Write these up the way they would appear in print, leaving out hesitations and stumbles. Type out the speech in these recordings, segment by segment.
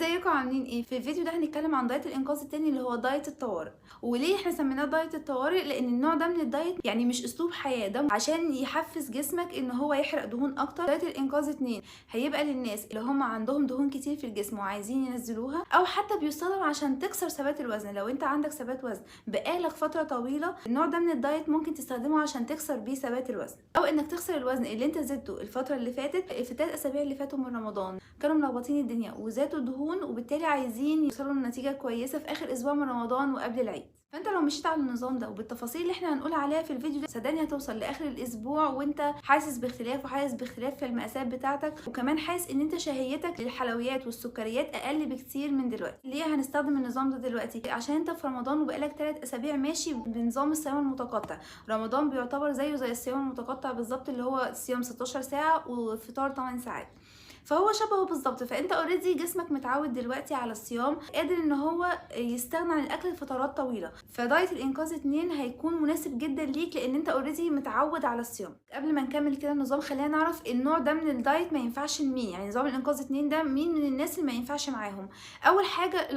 ازيكم عاملين ايه؟ في الفيديو ده هنتكلم عن دايت الانقاذ التاني اللي هو دايت الطوارئ. وليه احنا سميناه دايت الطوارئ؟ لان النوع ده من الدايت يعني مش اسلوب حياه، ده عشان يحفز جسمك ان هو يحرق دهون اكتر. دايت الانقاذ 2 هيبقى للناس اللي هم عندهم دهون كتير في الجسم وعايزين ينزلوها، او حتى بيستخدم عشان تكسر ثبات الوزن. لو انت عندك ثبات وزن بقالك فتره طويله، النوع ده من الدايت ممكن تستخدمه عشان تكسر بيه ثبات الوزن، او انك تخسر الوزن اللي انت زدته الفتره اللي فاتت. في الثلاث اسابيع اللي فاتوا من رمضان كانوا ملخبطين الدنيا وزادوا دهون، وبالتالي عايزين يوصلوا لنتيجه كويسه في اخر اسبوع من رمضان وقبل العيد. فانت لو مشيت على النظام ده وبالتفاصيل اللي احنا هنقول عليها في الفيديو ده، صدقني هتوصل لاخر الاسبوع وانت حاسس باختلاف، وحاسس باختلاف في المقاسات بتاعتك، وكمان حاسس ان انت شهيتك للحلويات والسكريات اقل بكتير من دلوقتي. ليه هنستخدم النظام ده دلوقتي؟ عشان انت في رمضان وبقالك 3 اسابيع ماشي بنظام الصيام المتقطع. رمضان بيعتبر زيه زي الصيام المتقطع بالظبط، اللي هو صيام 16 ساعه وفطار 8 ساعات، فهو شبهه بالظبط. فانت اوريدي جسمك متعود دلوقتي على الصيام، قادر ان هو يستغنى عن الاكل لفترات طويله. فدايت الانقاذ 2 هيكون مناسب جدا ليك لان انت اوريدي متعود على الصيام. قبل ما نكمل كده النظام، خلينا نعرف النوع ده من الدايت ما ينفعش لمين. يعني نظام الانقاذ 2 ده مين من الناس اللي ما ينفعش معاهم؟ اول حاجه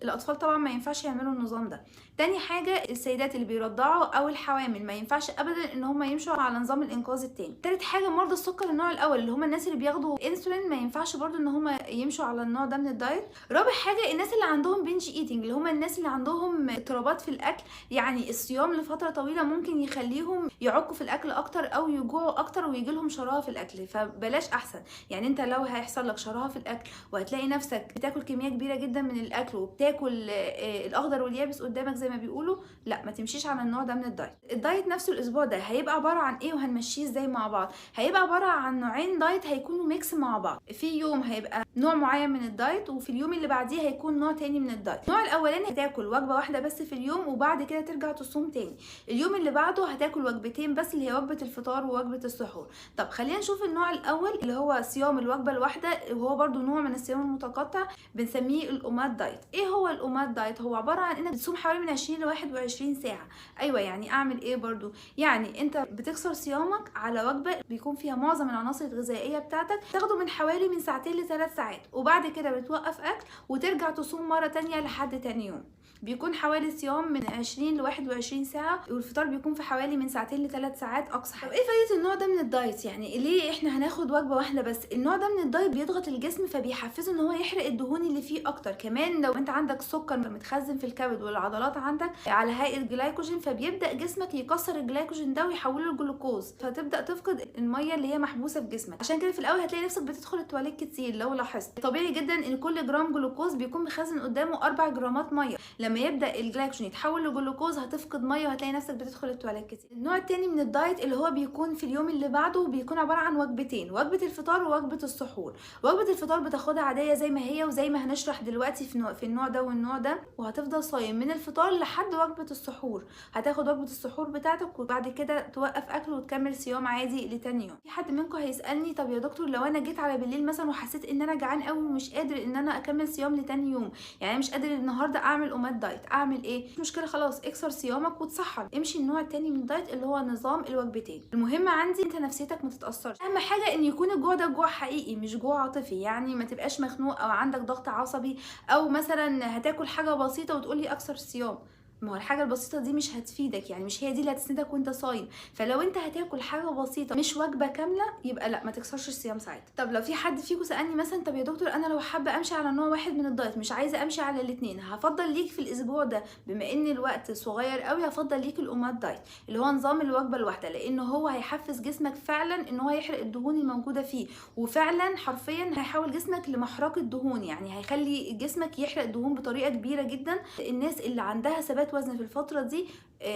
الاطفال طبعا ما ينفعش يعملوا النظام ده. تاني حاجه السيدات اللي بيرضعوا او الحوامل ما ينفعش ابدا ان هم يمشوا على نظام الانقاذ التاني. تالت حاجه مرضى السكر النوع الاول اللي هم الناس اللي بياخدوا انسولين ما ينفعش برضو ان هم يمشوا على النوع ده من الدايت. رابع حاجه الناس اللي عندهم بنج ايتنج، اللي هم الناس اللي عندهم اضطرابات في الاكل، يعني الصيام لفتره طويله ممكن يخليهم يعكوا في الاكل اكتر او يجوعوا اكتر ويجي لهم شراهه في الاكل. فبلاش احسن. يعني انت لو هيحصل لك شراهه في الاكل وهتلاقي نفسك بتاكل كميه كبيره جدا من الاكل وبتاكل الاخضر واليابس قدامك زي ما بيقولوا، لا ما تمشيش على النوع ده من الدايت. الدايت نفسه الاسبوع ده هيبقى عباره عن ايه وهنمشيه ازاي مع بعض؟ هيبقى عباره عن نوعين دايت هيكونوا ميكس مع بعض. في يوم هيبقى نوع معين من الدايت، وفي اليوم اللي بعديه هيكون نوع تاني من الدايت. النوع الاولاني هتاكل وجبه واحده بس في اليوم وبعد كده ترجع تصوم تاني. اليوم اللي بعده هتاكل وجبتين بس، اللي هي وجبه الفطار ووجبه السحور. طب خلينا نشوف النوع الاول اللي هو صيام الوجبه الواحده، وهو برده نوع من الصيام المتقطع بنسميه الأوماد دايت. ايه هو الأوماد دايت؟ هو عباره عن انك بتصوم حوالي من 20 ل 21 ساعه. ايوه، يعني اعمل ايه برضو؟ يعني انت بتكسر صيامك على وجبه بيكون فيها معظم العناصر الغذائيه بتاعتك، تاخده من حوالي من 2 ل3 ساعات، وبعد كده بتوقف اكل وترجع تصوم مره تانية لحد تاني يوم. بيكون حوالي صيام من 20 ل 21 ساعه، والفطار بيكون في حوالي من 2 ل3 ساعات اقصى حاجه. طب ايه فايده النوع ده من الدايت؟ يعني ليه احنا هناخد وجبه واحده بس؟ النوع ده من الدايت بيضغط الجسم فبيحفزه ان هو يحرق الدهون اللي فيه اكتر. كمان لو انت عندك سكر متخزن في الكبد والعضلات عندك على هيئه جلايكوجين، فبيبدا جسمك يكسر الجلايكوجين ده ويحوله لجلوكوز، فتبدا تفقد الميه اللي هي محبوسه في جسمك. عشان كده في الاول هتلاقي نفسك بتدخل التواليت كتير. لو لاحظت طبيعي جدا ان كل جرام جلوكوز بيكون مخزن قدامه 4 جرامات ميه. لما يبدا الجلايكوجين يتحول لجلوكوز هتفقد ميه وهتلاقي نفسك بتدخل التواليت كتير. النوع التاني من الدايت اللي هو بيكون في اليوم اللي بعده بيكون عباره عن وجبتين، وجبه الفطار ووجبه السحور. وجبه الفطار بتاخدها عاديه زي ما هي وزي ما هنشرح دلوقتي في النوع ده والنوع ده، وهتفضل صايم من الفطار لحد وجبه السحور. هتاخد وجبه السحور بتاعتك وبعد كده توقف اكل وتكمل صيام عادي لتاني يوم. في حد منكم هيسالني طب يا دكتور لو انا جيت على بالليل مثلا وحسيت ان انا جعان قوي ومش قادر ان انا اكمل صيام لتاني يوم، يعني مش قادر النهارده اعمل اوماد دايت، اعمل ايه؟ مش مشكله، خلاص اكسر صيامك وتسحر، امشي النوع التاني من الدايت اللي هو نظام الوجبتين. المهم عندي انت نفسيتك ما تتاثرش. اهم حاجه ان يكون الجوع ده جوع حقيقي مش جوع عاطفي، يعني ما تبقاش مخنوق او عندك ضغط عصبي، او مثلا هتاكل حاجه بسيطه وتقولي اكسر الصيام. ما هو الحاجه البسيطه دي مش هتفيدك، يعني مش هي دي اللي هتسندك وانت صايم. فلو انت هتاكل حاجه بسيطه مش وجبه كامله يبقى لا، ما تكسرش الصيام ساعتها. طب لو في حد فيكم سالني مثلا طب يا دكتور انا لو حابه امشي على نوع واحد من الدايت مش عايزه امشي على الاثنين، هفضل ليك في الاسبوع ده بما ان الوقت صغير قوي، هفضل ليك الأوماد دايت اللي هو نظام الوجبه الواحده، لانه هو هيحفز جسمك فعلا ان هو يحرق الدهون الموجوده فيه، وفعلا حرفيا هيحول جسمك لمحرقه دهون، يعني هيخلي جسمك يحرق دهون بطريقه كبيره جدا. الناس اللي عندها ثبات وزن في الفتره دي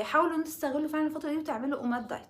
حاولوا ان تستغلوا فعلا الفتره دي وتعملوا اوماد دايت.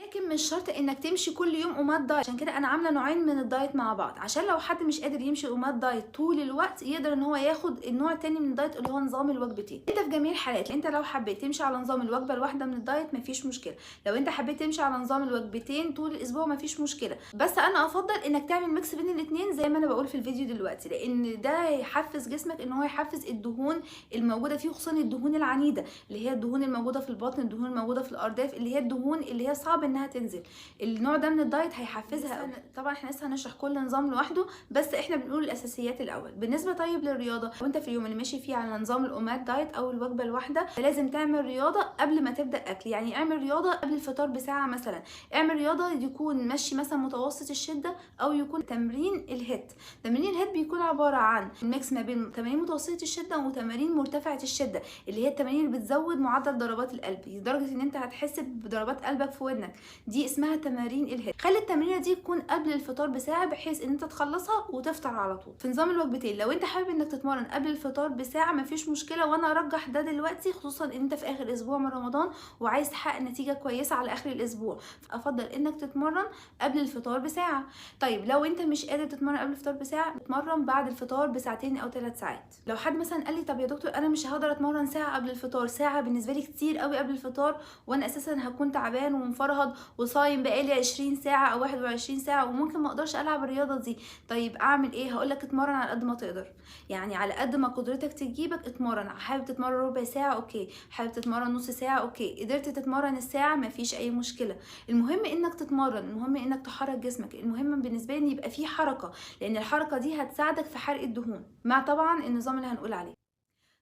لكن مش شرط انك تمشي كل يوم اوماد دايت، عشان كده انا عامله نوعين من الدايت مع بعض، عشان لو حد مش قادر يمشي اوماد دايت طول الوقت يقدر ان هو ياخد النوع التاني من الدايت اللي هو نظام الوجبتين. انت في جميع الحالات انت لو حبيت تمشي على نظام الوجبه الواحده من الدايت مفيش مشكله، لو انت حبيت تمشي على نظام الوجبتين طول الاسبوع مفيش مشكله، بس انا افضل انك تعمل ميكس بين الاثنين زي ما انا بقول في الفيديو دلوقتي، لان ده هيحفز جسمك ان هو يحفز الدهون الموجوده فيه، خصوصا الدهون العنيده اللي هي الدهون الموجوده في البطن، الدهون الموجوده في الارداف، اللي هي الدهون اللي هي صعب ان انها تنزل. النوع ده من الدايت هيحفزها قوي. طبعا احنا لسه هنشرح كل نظام لوحده، بس احنا بنقول الاساسيات الاول. بالنسبه طيب للرياضه، وانت في اليوم اللي ماشي فيه على نظام الاومات دايت او الوجبه الواحده، لازم تعمل رياضه قبل ما تبدا اكل. يعني اعمل رياضه قبل الفطار بساعه مثلا، اعمل رياضه يكون مشي مثلا متوسط الشده، او يكون تمرين الهيت. تمرين الهيت بيكون عباره عن ميكس ما بين تمارين متوسطه الشده وتمارين مرتفعه الشده، اللي هي التمارين اللي بتزود معدل ضربات القلب لدرجه ان انت هتحس بضربات قلبك في ودنك، دي اسمها تمارين الهيت. خلي التمرينه دي تكون قبل الفطار بساعه بحيث ان انت تخلصها وتفطر على طول. في نظام الوجبتين، لو انت حابب انك تتمرن قبل الفطار بساعه مفيش مشكله، وانا ارجح ده دلوقتي، خصوصا ان انت في اخر اسبوع من رمضان وعايز تحقق نتيجه كويسه على اخر الاسبوع، فافضل انك تتمرن قبل الفطار بساعه. طيب لو انت مش قادر تتمرن قبل الفطار بساعه، اتمرن بعد الفطار بساعتين او 3 ساعات. لو حد مثلا قال لي طب يا دكتور انا مش هقدر اتمرن ساعه قبل الفطار، ساعه بالنسبه لي كتير قوي قبل الفطار، وانا اساسا هكون تعبان ومفرهد وصايم بقالي 20 ساعه او 21 ساعه وممكن ما اقدرش العب الرياضه دي. طيب اعمل ايه؟ هقول لك اتمرن على قد ما تقدر، يعني على قد ما قدرتك تجيبك اتمرن. حابب تتمرن ربع ساعه اوكي، حابب تتمرن نص ساعه اوكي، قدرت تتمرن الساعه مفيش اي مشكله. المهم انك تتمرن، المهم انك تحرك جسمك، المهم بالنسبه لي ان يبقى في حركه، لان الحركه دي هتساعدك في حرق الدهون مع طبعا النظام اللي هنقول عليه.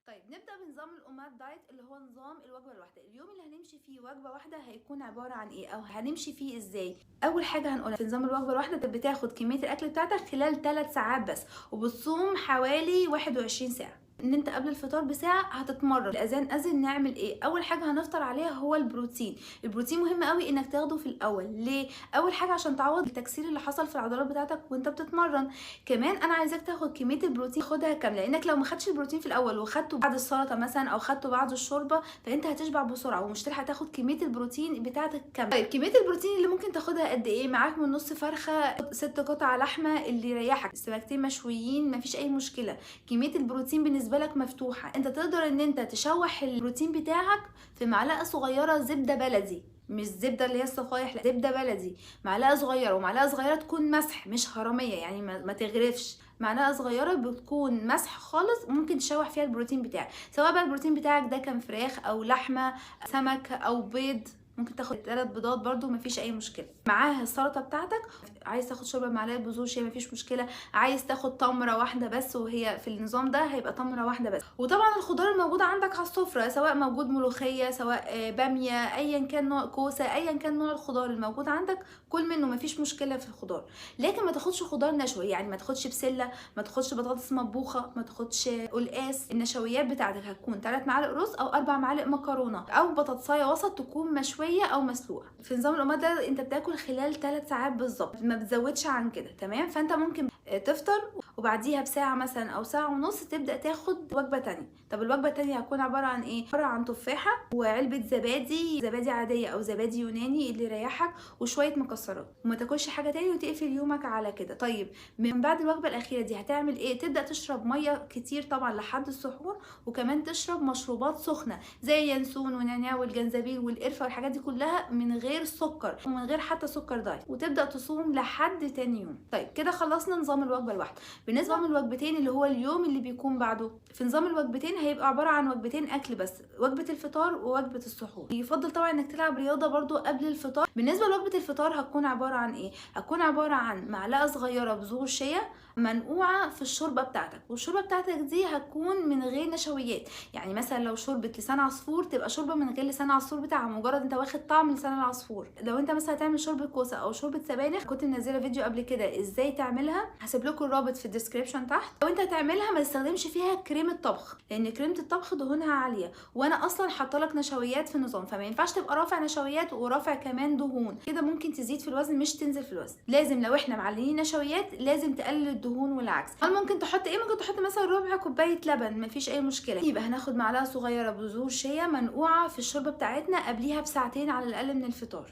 طيب نبدا بنظام الاومات دايت اللي هو نظام الوجبه الواحده. اليوم اللي هنمشي فيه وجبه واحده هيكون عباره عن ايه، او هنمشي فيه ازاي؟ اول حاجه هنقولها في نظام الوجبه الواحده، انت بتاخد كميه الاكل بتاعتك خلال 3 ساعات بس، وبتصوم حوالي 21 ساعه. ان انت قبل الفطار بساعه هتتمرن، الاذان اذن، نعمل ايه؟ اول حاجه هنفطر عليها هو البروتين. البروتين مهم قوي انك تاخده في الاول. ليه؟ اول حاجه عشان تعوض التكسير اللي حصل في العضلات بتاعتك وانت بتتمرن. كمان انا عايزاك تاخد كميه البروتين خدها كامله، لانك لو ما خدتش البروتين في الاول وخدته بعد السلطه مثلا او خدته بعد الشوربه فانت هتشبع بسرعه ومش هتلحق تاخد كميه البروتين بتاعتك كامله. طيب كميه البروتين اللي ممكن تاخدها قد ايه؟ معاك من نص فرخه 6 قطع لحمه اللي يريحك، سمكتين مشويين مفيش اي مشكله. كميه البروتين بالنسبه لك مفتوحه، انت تقدر ان انت تشوح البروتين بتاعك في معلقه صغيره زبده بلدي، مش زبده اللي هي الصفايح، لا زبده بلدي، معلقه صغيره. ومعلقه صغيره تكون مسح مش هرميه، يعني ما تغرفش، معلقه صغيره بتكون مسح خالص، ممكن تشوح فيها البروتين بتاعك، سواء بقى البروتين بتاعك ده كان فراخ او لحمه سمك او بيض، ممكن تاخد 3 بيضات برضو مفيش اي مشكله. معاها السلطه بتاعتك، عايز تاخد شوربه معلقه بذور شيا مفيش مشكله، عايز تاخد تمره واحده بس، وهي في النظام ده هيبقى تمره واحده بس. وطبعا الخضار الموجوده عندك على السفره، سواء موجود ملوخيه، سواء باميه، ايا كان نوع، كوسه، ايا كان نوع الخضار الموجود عندك كل منه مفيش مشكله في الخضار. لكن ما تاخدش خضار نشوي، يعني ما تاخدش بسله، ما تاخدش بطاطس مطبوخه، ما تاخدش قلقاس. النشويات بتاعتك هتكون 3 معالق رز او 4 معالق مكرونه، او بطاطسايه وسط تكون مشويه او مسلوقه. في نظام الاومات ده انت بتاكل خلال 3 ساعات بالظبط، ما بتزودش عن كده، تمام؟ فانت ممكن تفطر وبعديها بساعه مثلا او ساعه ونص تبدا تاخد وجبه تانية. طب الوجبه التانية هتكون عباره عن ايه؟ عباره عن تفاحه وعلبه زبادي عاديه او زبادي يوناني اللي يريحك وشويه مكسرات، وما تاكلش حاجه تاني وتقفل يومك على كده. طيب من بعد الوجبه الاخيره دي هتعمل ايه؟ تبدا تشرب ميه كتير طبعا لحد السحور، وكمان تشرب مشروبات سخنه زي ينسون ونعناع والجنزبيل والقرفه والحاجات دي كلها من غير سكر ومن غير حتى سكر دايت، وتبدا تصوم لحد تاني يوم. طيب كده خلصنا نظام الوجبه الواحده. بالنسبه للوجبتين اللي هو اليوم اللي بيكون بعده، في نظام الوجبتين هيبقى عباره عن وجبتين اكل بس، وجبه الفطار ووجبه السحور. يفضل طبعا انك تلعب رياضه برضو قبل الفطار. بالنسبه لوجبه الفطار هتكون عباره عن ايه؟ هتكون عباره عن معلقه صغيره بذور شيا منقوعه في الشوربه بتاعتك، والشوربه بتاعتك دي هتكون من غير نشويات. يعني مثلا لو شوربه لسان عصفور تبقى شوربه من غير لسان عصفور بتاعها، مجرد انت واخد طعم لسان العصفور. لو انت مثلا هتعمل شوربه كوسه او شوربه سبانخ، كنت منزله فيديو قبل كده ازاي تعملها، هسيب لكم الرابط في الديسكريبشن تحت. لو انت هتعملها ما تستخدمش فيها كريمه طبخ، لان كريمه الطبخ دهونها عاليه، وانا اصلا حاطه لك نشويات في النظام، فما ينفعش تبقى رافع نشويات ورافع كمان دهون، كده ممكن تزيد في الوزن مش تنزل في الوزن. لازم لو احنا معلين نشويات لازم تقلل الدهون والعكس. هل ممكن تحط ايه؟ ممكن تحط مثلا ربع كوبايه لبن، مفيش اي مشكله. يبقى هناخد معلقه صغيره بذور شيا منقوعه في الشوربه بتاعتنا قبليها بساعتين على الاقل من الفطار.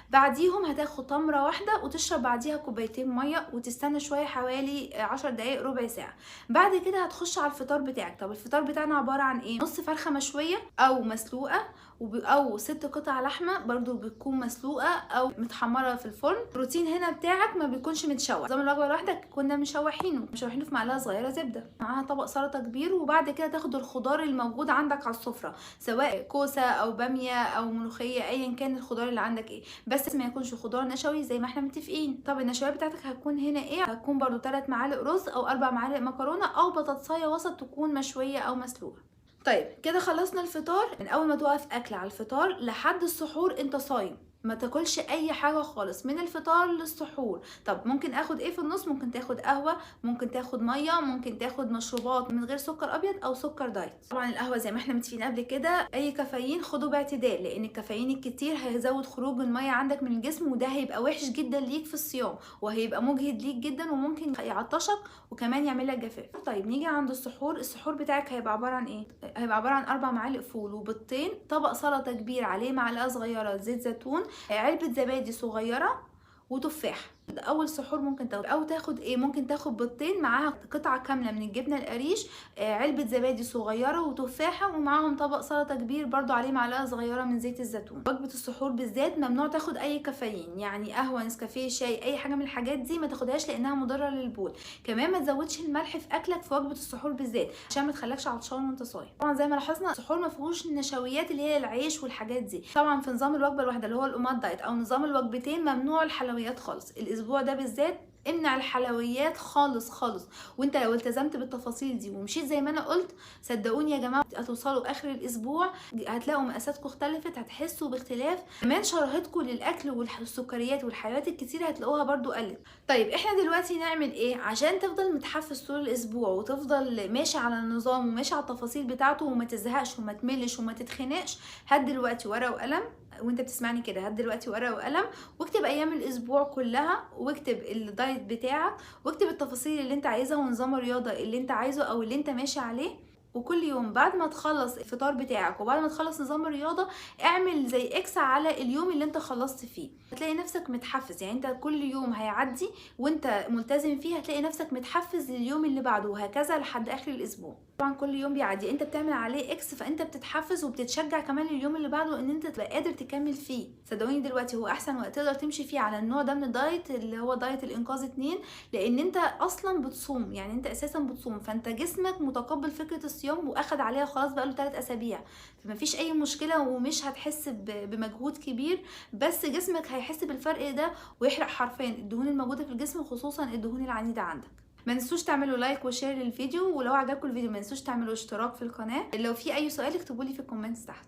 بعديهم هتاخد تمره واحده وتشرب بعديها كوبايتين ميه وتستنى شويه حوالي 10 دقايق ربع ساعه. بعد كده هتخش على الفطار بتاعك. طب الفطار بتاعنا عباره عن ايه؟ نص فرخه مشويه او مسلوقه، او 6 قطع لحمه برضو بتكون مسلوقه او متحمره في الفرن. البروتين هنا بتاعك ما بيكونش متشوح، زي ما الوجبه الواحده كنا مشوحينه في معلقه صغيره زبده، معاها طبق سلطه كبير. وبعد كده تاخد الخضار الموجود عندك على السفره، سواء كوسه او باميه او ملوخيه، ايا كان الخضار اللي عندك ايه. بس ما يكونش خضار نشوي زي ما احنا متفقين. طب النشويات بتاعتك هتكون هنا ايه؟ هتكون برضو 3 معالق رز او 4 معالق مكرونه او بطاطسايه وسط تكون مشويه او مسلوقه. طيب كده خلصنا الفطار. من اول ما توقف اكل على الفطار لحد السحور انت صايم، ما تاكلش اي حاجه خالص من الفطار للسحور. طب ممكن اخد ايه في النص؟ ممكن تاخد قهوه، ممكن تاخد ميه، ممكن تاخد مشروبات من غير سكر ابيض او سكر دايت. طبعا القهوه زي ما احنا متفقين قبل كده اي كافيين خده باعتدال، لان الكافيين الكتير هيزود خروج الميه عندك من الجسم، وده هيبقى وحش جدا ليك في الصيام، وهيبقى مجهد ليك جدا وممكن يعطشك وكمان يعمل لك جفاف. طيب نيجي عند السحور. السحور بتاعك هيبقى عباره عن ايه؟ هيبقى عباره عن 4 معالق فول وبيضتين، طبق سلطه كبير عليه معلقه صغيره زيت زيتون، علبة زبادي صغيرة، وتفاح. ده اول سحور ممكن تاخد. او تاخد ايه؟ ممكن تاخد بيضتين معاها قطعه كامله من الجبنه القريش، علبه زبادي صغيره وتفاحه، ومعاهم طبق سلطه كبير برضو عليه معلقه صغيره من زيت الزيتون. وجبه السحور بالذات ممنوع تاخد اي كافيين، يعني قهوه، نسكافيه، شاي، اي حاجه من الحاجات دي ما تاخدهاش لانها مضره للبول. كمان ما تزودش الملح في اكلك في وجبه السحور بالذات عشان ما تخليكش عطشان وانت صايم. طبعا زي ما لاحظنا السحور ما فيهوش النشويات اللي هي العيش والحاجات دي. طبعا في نظام الوجبه الواحده اللي هو الأومات دايت او نظام الوجبتين ممنوع الحلويات خالص. الاسبوع ده بالذات امنع الحلويات خالص خالص. وانت لو التزمت بالتفاصيل دي ومشيت زي ما انا قلت، صدقوني يا جماعه هتوصلوا اخر الاسبوع هتلاقوا مقاساتكم اختلفت، هتحسوا باختلاف، كمان شراهتكم للاكل والسكريات والحلويات الكتير هتلاقوها برضو قلت. طيب احنا دلوقتي نعمل ايه عشان تفضل متحفز طول الاسبوع وتفضل ماشي على النظام وماشي على التفاصيل بتاعته وما تزهقش وما تملش وما تتخنقش؟ هات دلوقتي ورقه وقلم، وانت بتسمعني كده هات دلوقتي ورقه وقلم واكتب ايام الاسبوع كلها، واكتب الدايت بتاعك، واكتب التفاصيل اللي انت عايزها ونظام الرياضه اللي انت عايزه او اللي انت ماشي عليه. وكل يوم بعد ما تخلص الفطار بتاعك وبعد ما تخلص نظام الرياضه اعمل زي اكس على اليوم اللي انت خلصت فيه، هتلاقي نفسك متحفز. يعني انت كل يوم هيعدي وانت ملتزم فيه هتلاقي نفسك متحفز لليوم اللي بعده وهكذا لحد اخر الاسبوع. طبعا كل يوم بيعدي انت بتعمل عليه اكس، فانت بتتحفز وبتتشجع كمان لليوم اللي بعده ان انت تبقى قادر تكمل فيه. صدقوني دلوقتي هو احسن وقت تقدر تمشي فيه على النوع ده من الدايت اللي هو دايت الانقاذ 2، لان انت اصلا بتصوم، يعني انت اساسا بتصوم، فانت جسمك متقبل فكره الصيام واخد عليها خلاص بقاله 3 اسابيع، فمفيش اي مشكله ومش هتحس بمجهود كبير، بس جسمك هيحس بالفرق ده ويحرق حرفيا الدهون الموجوده في الجسم، خصوصا الدهون العنيده عندك. ما ننسوش تعملوا لايك وشير للفيديو، ولو عجبكم الفيديو ما ننسوش تعملوا اشتراك في القناه. لو في اي سؤال اكتبوا لي في الكومنتس تحت.